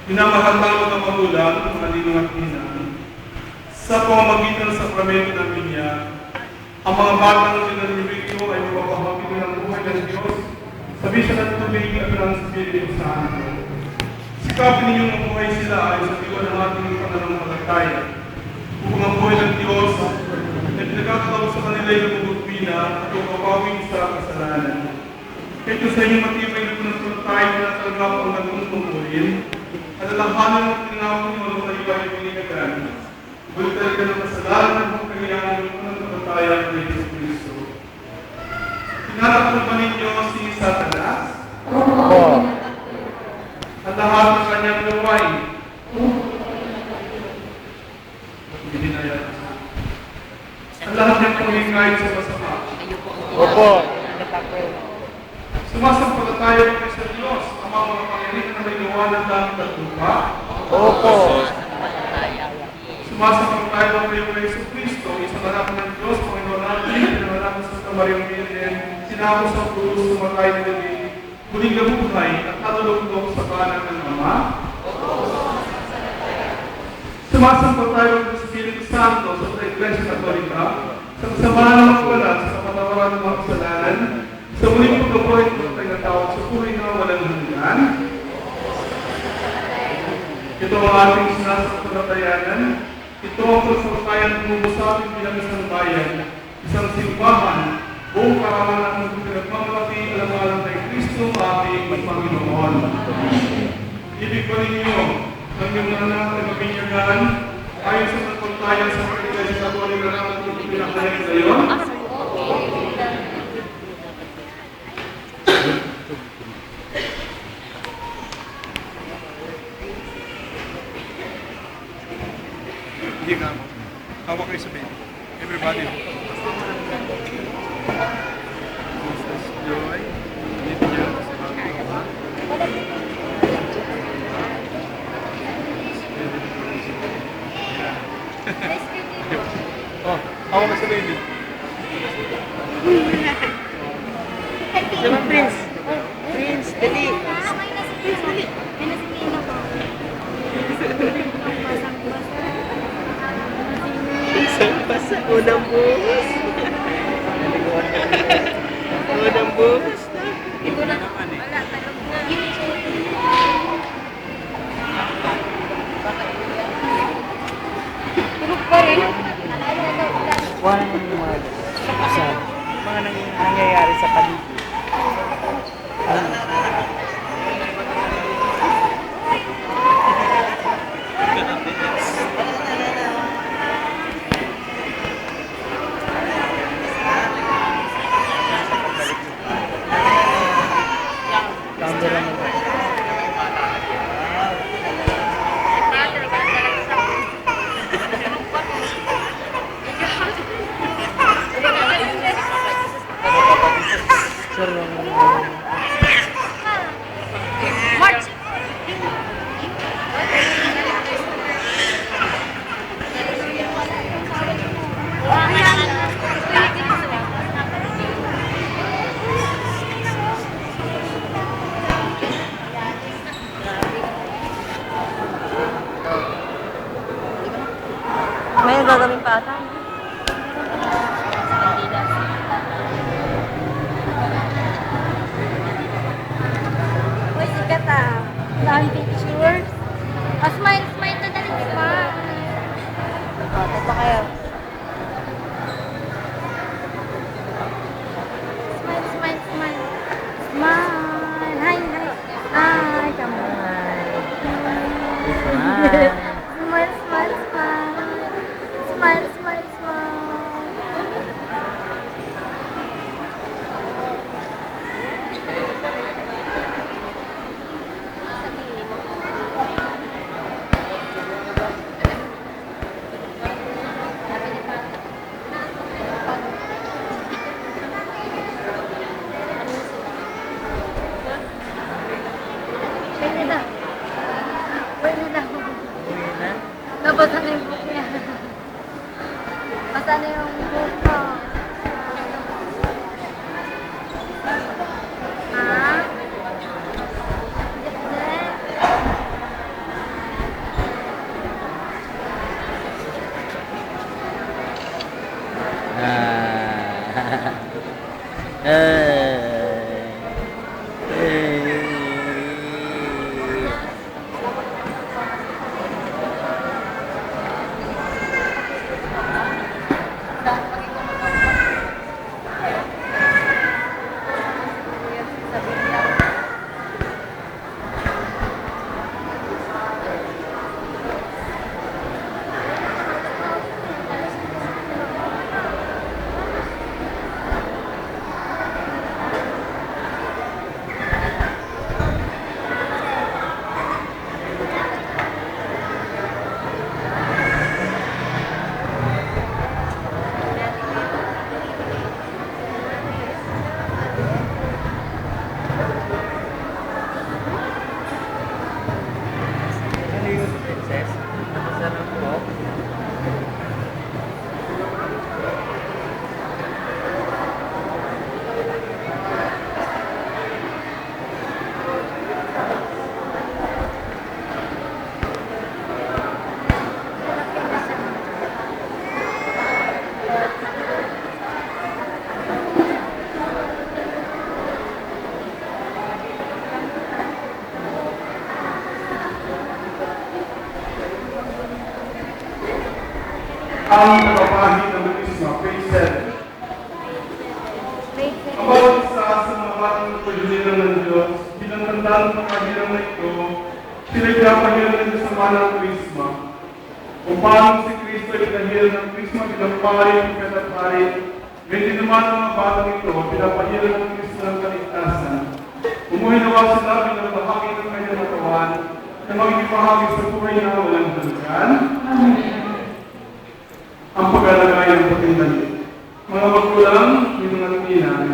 Minamahal ng magulang, mga ninong at ninang, sa pamamagitan ng sakramento ng binyag, ang mga batang sinanibigyo ay mapapahagin ng buhay ng Diyos sa bisa ng tubig at ng Espiritu Santo. Sikapin ninyong mabuhay sila ay sa diwa ng ating pananampalataya. Upang ang buhay ng Diyos na pinagkakataon sa kanila ay namumutpina at upapawin sa kasalanan. Kaya sa inyong matibay na pananampalataya na talaga ang nagtutungkulin, at alanghanan ng tinawag niyo sa iba ay pinagagan. Bulitan ka ng kasalanan ng kailangan ng pananampalataya ng Jesus Cristo. Tinatakot ba ninyo si Satanas? Opo. At lahat ng kanyang gawain. Binayad. At lahat ng pangingay sa masama. Opo. Sumasampalataya kami sa Diyos, ang mga pangyarihan na may gawa ng langit at lupa. Opo. Sumasampalataya kami kay Jesus Cristo, isang anak ng Diyos, Panginoon natin, pinanganak sa Santa Maria Virgen, sinako sa krus, sumakay ng gabi, muling nabuhay at natulog sa kanan ng Ama. Sumasampalataya kami sa Espiritu Santo sa Iglesia Katolika, sa kasamahan ng mga walat, sa kapatawaran ng mga kasalanan, sa muling pagkabuhay ng mga tinatawag sa buhay na walang hanggan. Ito ang ating sinasampalatayanan. Ito ang pagsampayan ng mumusabi bilang isang bayan, isang simbahan, buong karangalan ng pinagmamalaki alam-alam kay Kristo, ating Panginoon. Ibig pa ninyo ang iyong anak na mabinyagan ayon sa pagpuntayan sa Iglesia Katolika na ang pinakayan ngayon. Hindi ka mo. Hawak kayo sa bed. Everybody. Joy. Lydia. Oh, hawak ka sa baby. Diba, Prince? Prince, dali. Basa, unang buhos. Unang buhos na. Ito na naman eh. Wala, talong na. Tulog pa rin. Wala nang mga nangyayari sa paligid. March! May gagawin pa ata. Uy, sikat ah. Laan pictures. Ah, smile, smile na dali, smile. Ito pa kayo. Smile, smile, smile. Smile. Hi, hi. Hi, come on. Smile, smile, smile. Smile, smile, smile. ang pagpapahid ng bautismo. Page 7. Grade Ang bawat isa sa mga batang pagdiliran ng Diyos, bilang tandaan ng pagkahiram na ito, pinagpapahiram ng Diyos sa mahal ng Krisma. Kung paano si Kristo ay pinahiram ng Krisma bilang pari ng katapari, ganyan naman ang mga batang ito, pinapahiram ng Kristo ng kaligtasan. Umuhi nawa sila bilang bahagi ng kanyang katawan, na magiging bahagi sa buhay na walang hanggan. Ang pag-alagay ng patindali. Mga magulang, yung mga tinan,